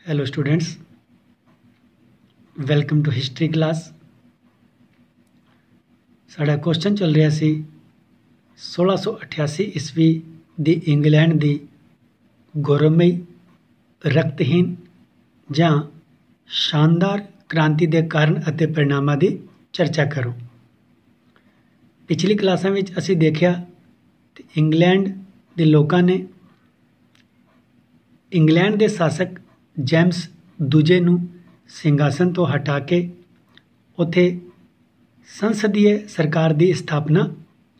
Hello students, welcome to history class. साडा question चल रहा सी 1688 ईस्वी दी इंग्लैंड दी गौरवमई रक्तहीन ਜਾਂ शानदार क्रांति के कारण ਅਤੇ परिणामों की चर्चा करो। पिछली क्लासां विच असीं देखिया कि इंग्लैंड के लोगों ने इंग्लैंड के शासक जेम्स दूजे नूं सिंघासन तो हटा के उत्थे संसदीय सरकार की स्थापना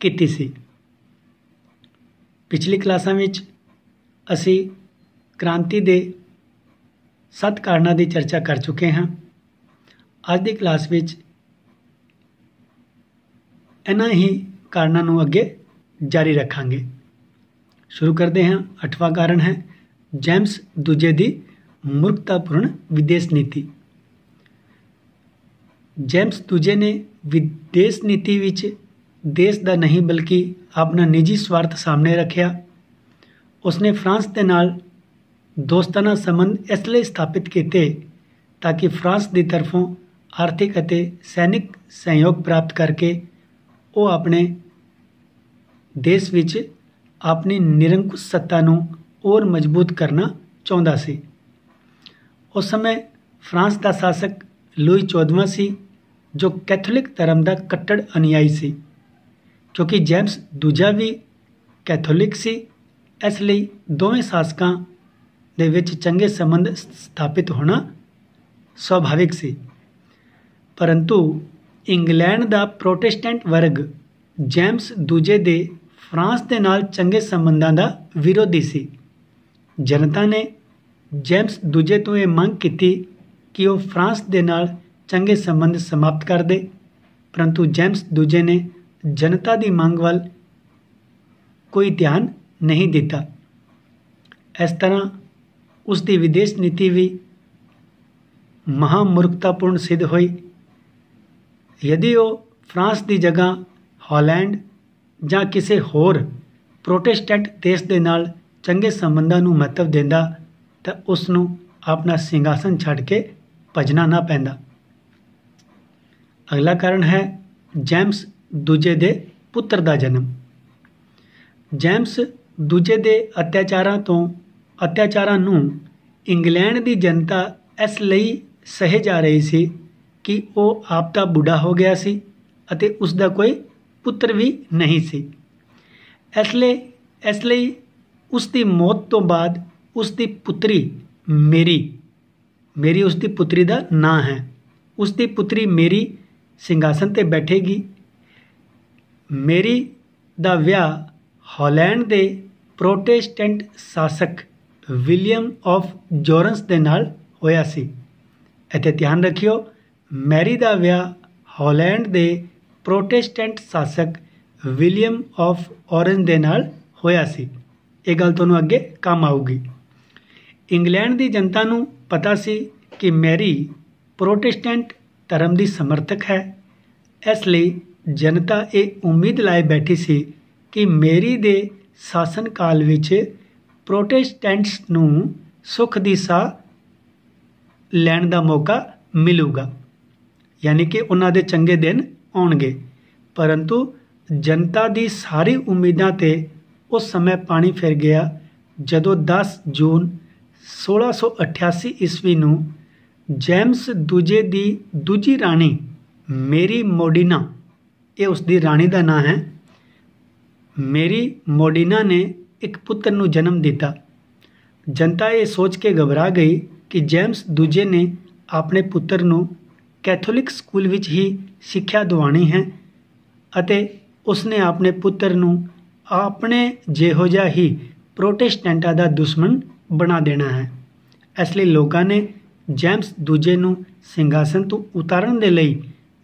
की सी। पिछली क्लासां विच असी क्रांति के 7 कारणों की चर्चा कर चुके हैं। अज की क्लास विच इन्हां ही कारणों नूं अगे जारी रखांगे। शुरू करते हैं। 8वां कारण है जेम्स दूजे की मूर्खतापूर्ण विदेश नीति। जेम्स दूजे ने विदेश नीति विच देश का नहीं बल्कि अपना निजी स्वार्थ सामने रखा। उसने फ्रांस के नाल दोस्ताना संबंध इसलिए स्थापित किए ताकि फ्रांस की तरफों आर्थिक और सैनिक सहयोग प्राप्त करके वो अपने देश विच अपनी निरंकुश सत्ता नूं और मजबूत करना चाहता सी। उस समय फ्रांस का शासक लुई 14वां सी, जो कैथोलिक धर्म का कट्टर अनुयायी सी। क्योंकि जेम्स दूजा भी कैथोलिक सी, इसलिए दोवें शासकों दे विच चंगे संबंध स्थापित होना स्वाभाविक सी। परंतु इंग्लैंड का प्रोटेस्टेंट वर्ग जेम्स दूजे दे फ्रांस के नाल चंगे संबंधों का विरोधी सी। जनता ने जेम्स दूजे तो यह मंग की कि वह फ्रांस के नाल चंगे संबंध समाप्त कर दे, परंतु जेम्स दूजे ने जनता की मांग वाल कोई ध्यान नहीं दिता। इस तरह उसकी विदेश नीति भी महामूर्खतापूर्ण सिद्ध हुई। यदि वो फ्रांस की जगह हॉलैंड ਜਾਂ किसी होर प्रोटेस्टेंट देश के नाल चंगे संबंधों नूं महत्व देंदा तो उसनूं अपना सिंघासन छड़ के भजना ना पैंदा। अगला कारण है जेम्स दूजे दे पुत्र का जन्म। जेम्स दूजे दे अत्याचारां नूं इंग्लैंड की जनता इसलिए सहे जा रही सी कि वो आप तो बूढ़ा हो गया सी अते उसका कोई पुत्र भी नहीं सी। इसलिए उसकी मौत तो बाद उसकी पुत्री मेरी उसकी पुत्री का नाम है। उसकी पुत्री मेरी सिंघासन ते बैठेगी। मेरी दा विआह हॉलैंड के प्रोटेस्टेंट शासक विलियम ऑफ जोरेंस के नाल होया सी। इत्थे ध्यान रखियो, मैरी दा विआह हॉलैंड के प्रोटेस्टेंट शासक विलियम ऑफ ऑरेंज के नाल होया सी। ये गल तुहानूं अगे काम आऊगी। इंग्लैंड की जनता नूं पता सी कि मैरी प्रोटेस्टेंट धर्म की समर्थक है। इसलिए जनता ये उम्मीद लाए बैठी सी कि मैरी दे शासन काल विच प्रोटेस्टेंट्स नूं सुख दी साह लैण दा मौका मिलूगा, यानी कि उन्हां दे चंगे दिन आउणगे। परंतु जनता की सारी उम्मीदां ते उस समय पानी फिर गया जदों 10 जून 1688 ईस्वी नूं जेम्स दूजे की दूजी राणी मेरी मोडिना, ये उसकी राणी का नाम है, मेरी मोडिना ने एक पुत्र नूं जन्म दिता। जनता ये सोच के घबरा गई कि जेम्स दूजे ने अपने पुत्र नूं कैथोलिक स्कूल विच ही सिक्ख्या दिवानी है अते उसने अपने पुत्र नूं अपने जिहो जिहा ही प्रोटेस्टेंटां दा दुश्मन बना देना है। इसलिए लोगों ने जेम्स दूजे नूं सिंघासन तो उतारन दे लई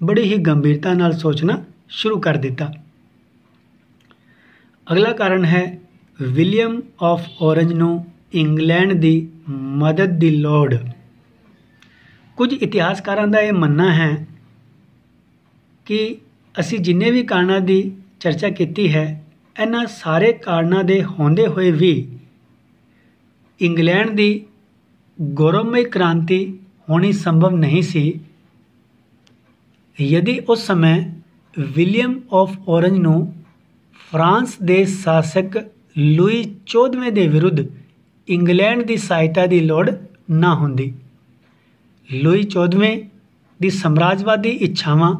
बड़ी ही गंभीरता नाल सोचना शुरू कर दिता। अगला कारण है विलियम ऑफ ऑरेंज नूं इंग्लैंड की मदद की लोड़। कुछ इतिहासकारों का यह मनना है कि असी जिन्ने भी कारणों की चर्चा की है, इन्हां सारे कारणों के होंदे हुए भी इंग्लैंड की गौरवमयी क्रांति होनी संभव नहीं सी यदि उस समय विलियम ऑफ ऑरेंज ਨੂੰ फ्रांस ਦੇ शासक लुई 14वें ਦੇ ਵਿਰੁੱਧ ਇੰਗਲੈਂਡ ਦੀ ਸਹਾਇਤਾ ਦੀ ਲੋੜ ਨਾ ਹੁੰਦੀ। ਲੁਈ 14ਵੇਂ ਦੀ ਸਾਮਰਾਜਵਾਦੀ ਇੱਛਾਵਾਂ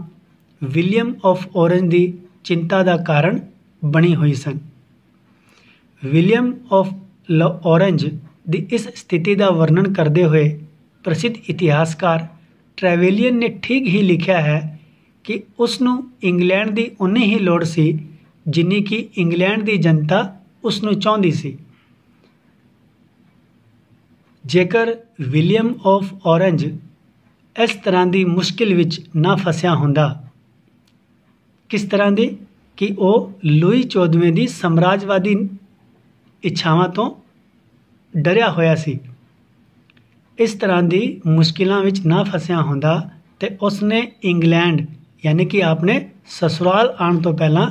ਵਿਲੀਅਮ ਆਫ ਔਰੰਜ ਦੀ ਚਿੰਤਾ ਦਾ ਕਾਰਨ ਬਣੀ ਹੋਈ ਸਨ। ਵਿਲੀਅਮ ਆਫ ਔਰੰਜ ਦੀ ਇਸ ਸਥਿਤੀ ਦਾ ਵਰਣਨ ਕਰਦੇ ਹੋਏ ਪ੍ਰਸਿੱਧ ਇਤਿਹਾਸਕਾਰ ਟ੍ਰੈਵੈਲੀਅਨ ਨੇ ਠੀਕ ਹੀ ਲਿਖਿਆ ਹੈ ਕਿ ਉਸ ਨੂੰ ਇੰਗਲੈਂਡ ਦੀ ਉਨੀ ਹੀ ਲੋੜ ਸੀ ਜਿੰਨੀ ਕਿ ਇੰਗਲੈਂਡ ਦੀ ਜਨਤਾ ਉਸ ਨੂੰ ਚਾਹੁੰਦੀ ਸੀ। ਜੇਕਰ ਵਿਲੀਅਮ ਆਫ ਔਰੰਜ ਇਸ ਤਰ੍ਹਾਂ ਦੀ ਮੁਸ਼ਕਿਲ ਵਿੱਚ ਨਾ ਫਸਿਆ ਹੁੰਦਾ, ਕਿਸ ਤਰ੍ਹਾਂ ਦੀ ਕਿ ਉਹ ਲੁਈ 14ਵੇਂ ਦੀ ਸਾਮਰਾਜਵਾਦੀ ਇੱਛਾਵਾਂ ਤੋਂ ਡਰਿਆ ਹੋਇਆ ਸੀ, ਇਸ ਤਰ੍ਹਾਂ ਦੀ ਮੁਸ਼ਕਿਲਾਂ ਵਿੱਚ ਨਾ ਫਸਿਆ ਹੁੰਦਾ ਤੇ ਉਸਨੇ ਇੰਗਲੈਂਡ यानी कि आपने ससुराल आने तो पहला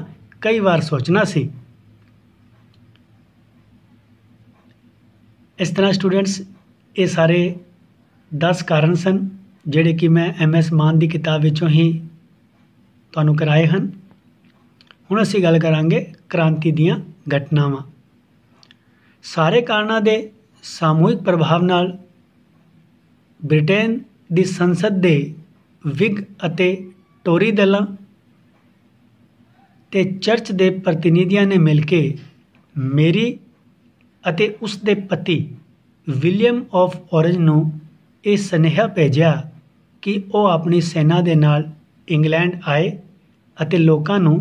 कई बार सोचना सी। इस तरह स्टूडेंट्स ये सारे 10 कारण सन जिहड़े कि मैं MS मान की किताब विचों ही तुहानूं कराए हैं। हुण असीं गल करांगे क्रांति दीआं घटनावां। सारे कारणों के सामूहिक प्रभाव नाल ब्रिटेन की संसद के विग अते टोरी दलों ते चर्च के प्रतिनिधियों ने मिल के मेरी अते उसके पति विलियम ऑफ ऑरेंज नूं ये सुनेहा भेजिया कि वह अपनी सेना दे नाल इंग्लैंड आए अते लोकां नूं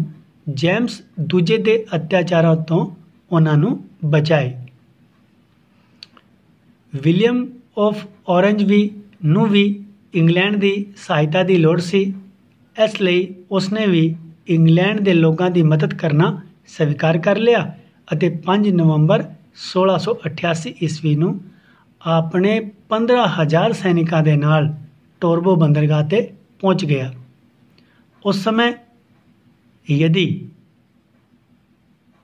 जेम्स दूजे के अत्याचारों तो उन्हां नूं बचाए। विलियम ऑफ ऑरेंज भी इंग्लैंड की सहायता की लोड़ सी, इसलिए उसने भी इंग्लैंड के लोगों की मदद करना स्वीकार कर लिया अते 5 नवंबर 1688 ईस्वी नूं अपने 15,000 सैनिकों के नाल टोरबो बंदरगाह ते पहुँच गया। उस समय यदि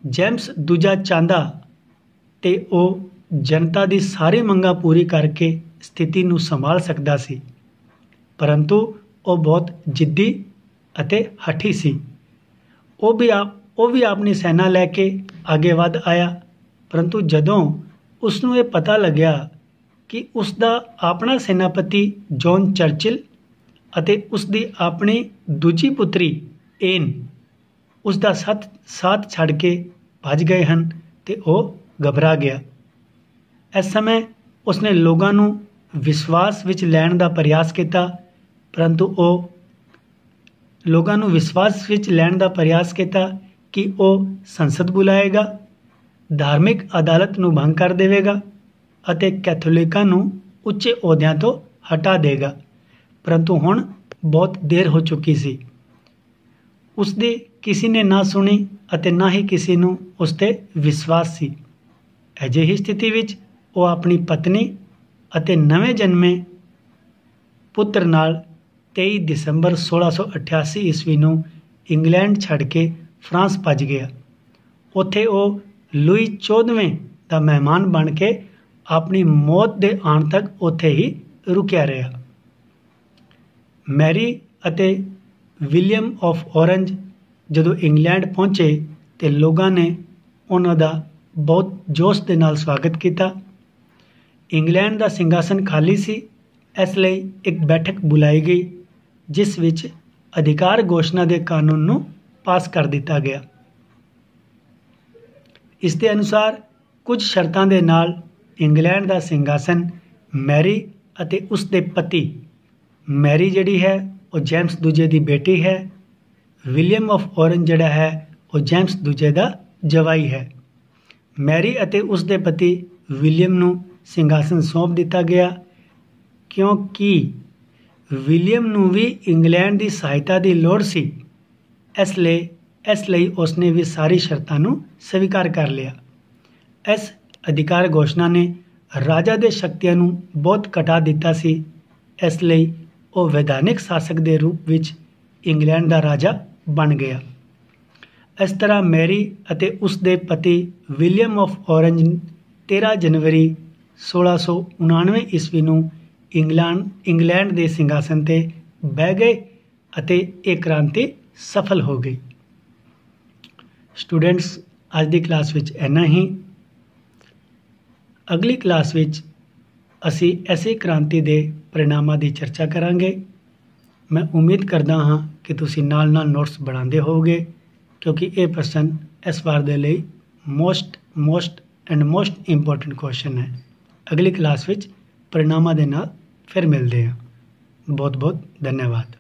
जेम्स दूजा चाहता तो वह जनता की सारी मंगां पूरी करके स्थिति नूं संभाल सकता सी, परंतु वो बहुत जिद्दी अते हठी सी। वो भी अपनी सेना लैके आगे वध आया, परंतु जदों उसनूं ये पता लग्या कि उसका अपना सेनापति जॉन चर्चिल अते उसकी अपनी दूजी पुत्री एन उसका साथ छड़ के भज गए हैं तो वह घबरा गया। इस समय उसने लोगों नूं विश्वास विच लैण दा प्रयास किया, परंतु वह लोगों नूं विश्वास विच लैण दा प्रयास किया कि वह संसद बुलाएगा, धार्मिक अदालत नूं भंग कर देवेगा अते कैथोलिकां नूं उच्चे अहुदियां तो हटा देगा, परंतु हुण बहुत देर हो चुकी सी। उसदी किसी ने ना सुनी अते ना ही किसी नूं उस ते विश्वास सी। अजिही स्थिति विच वह अपनी पत्नी अते नवें जन्मे पुत्र नाल 23 दिसंबर 1688 ईस्वी नूं इंग्लैंड छड़ के फ्रांस भज गया। उत्थे वह लुई 14वें का मेहमान बन के अपनी मौत के आने तक उत्थे ही रुकिया रहा। मैरी अते विलियम ऑफ ऑरेंज जदों इंग्लैंड पहुँचे तो लोगों ने उन्हां दा बहुत जोश के नाल स्वागत किया। इंग्लैंड का सिंघासन खाली सी, इसलिए एक बैठक बुलाई गई जिस विच अधिकार घोषणा के कानून नूं पास कर दिता गया। इस दे अनुसार कुछ शर्तां दे नाल इंग्लैंड का सिंघासन मैरी अते उसके पति, मैरी जिहड़ी है वो जेम्स दूजे की बेटी है, विलियम ऑफ ऑरेंज जिहड़ा है वो जेम्स दूजे का जवाई है। मैरी अते उसके पति विलियम नूं सिंघासन सौंप दिता गया क्योंकि विलियम नूं भी इंग्लैंड की सहायता की लोड़ सी, इसलिए उसने भी सारी शर्तां नूं स्वीकार कर लिया। इस अधिकार घोषणा ने राजा के शक्तियां नूं बहुत घटा दिता सी, इसलिए वो वैधानिक शासक के रूप में इंग्लैंड का राजा बन गया। इस तरह मैरी अते उसके पति विलियम ऑफ ऑरेंज 13 जनवरी 1699 ਈਸਵੀ ਨੂੰ ਇੰਗਲੈਂਡ ਦੇ ਸਿੰਘਾਸਨ ਤੇ ਬਹਿ ਗਏ ਅਤੇ ਇਹ ਕ੍ਰਾਂਤੀ ਸਫਲ ਹੋ ਗਈ। ਸਟੂਡੈਂਟਸ, ਅੱਜ ਦੀ ਕਲਾਸ ਵਿੱਚ ਇੰਨਾ ਹੀ। ਅਗਲੀ ਕਲਾਸ ਵਿੱਚ ਅਸੀਂ ਐਸੀ ਕ੍ਰਾਂਤੀ ਦੇ ਪਰਿਣਾਮਾਂ ਦੀ ਚਰਚਾ ਕਰਾਂਗੇ। ਮੈਂ ਉਮੀਦ ਕਰਦਾ ਹਾਂ ਕਿ ਤੁਸੀਂ ਨਾਲ ਨੋਟਸ ਬਣਾਉਂਦੇ ਹੋਵੋਗੇ, ਕਿਉਂਕਿ ਇਹ ਪ੍ਰਸ਼ਨ ਇਸ ਵਾਰ ਦੇ ਲਈ ਮੋਸਟ ਇੰਪੋਰਟੈਂਟ ਕੁਐਸਚਨ ਹੈ। ਅਗਲੀ ਕਲਾਸ ਵਿੱਚ ਪਰਿਣਾਮਾਂ ਦੇ ਨਾਲ ਫਿਰ ਮਿਲਦੇ ਹਾਂ। ਬਹੁਤ ਬਹੁਤ ਧੰਨਵਾਦ।